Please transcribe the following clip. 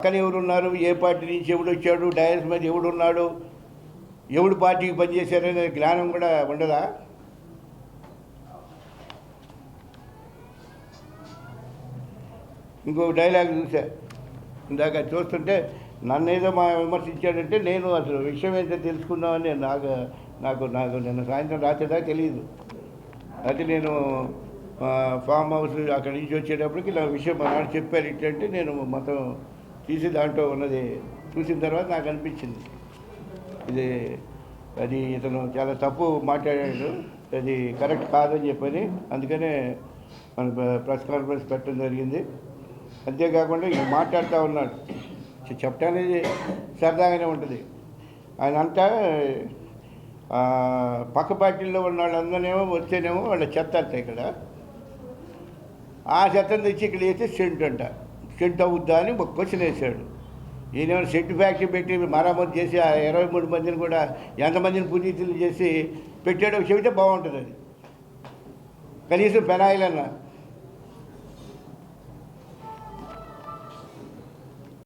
పక్కన ఎవరున్నారు, ఏ పార్టీ నుంచి ఎవడు వచ్చాడు, డయస్ మీద ఎవడున్నాడు, ఎవడు పార్టీకి పనిచేశారనే జ్ఞానం కూడా ఉండదా? ఇంకో డైలాగ్ చూసా ఇందాక చూస్తుంటే, నన్ను ఏదో మా విమర్శించాడంటే నేను అసలు విషయం ఏంటో తెలుసుకుందామని నాకు నాకు నాకు నిన్న సాయంత్రం రాత్రిదా తెలియదు. అయితే నేను ఫామ్ హౌస్ అక్కడి నుంచి వచ్చేటప్పటికి నా విషయం మా నాన్న చెప్పారు ఇట్లంటే నేను మొత్తం తీసి దాంట్లో ఉన్నది చూసిన తర్వాత నాకు అనిపించింది ఇది అది ఇతను చాలా తప్పు మాట్లాడాడు, అది కరెక్ట్ కాదని చెప్పని. అందుకనే మన ప్రెస్ కాన్ఫరెన్స్ పెట్టడం జరిగింది. అంతేకాకుండా ఇక మాట్లాడుతూ ఉన్నాడు, చెప్పడానికి సరదాగానే ఉంటుంది. ఆయన అంతా పక్క పార్టీల్లో ఉన్న వాళ్ళందరినేమో వస్తేనేమో వాళ్ళ చెత్త అంతా ఇక్కడ, ఆ చెత్తను తెచ్చి ఇక్కడ వేస్తే సెంట్ అంట, సెంట్ అవుద్దా అని ఒక క్వశ్చన్ వేశాడు. ఈయన సెంట్ ఫ్యాక్టరీ పెట్టి మరమ్మతు చేసి ఆ 23 మందిని కూడా ఎంతమందిని పునీతులు చేసి పెట్టాడో చెబితే బాగుంటుంది. అది కనీసం పెనాయిలన్నా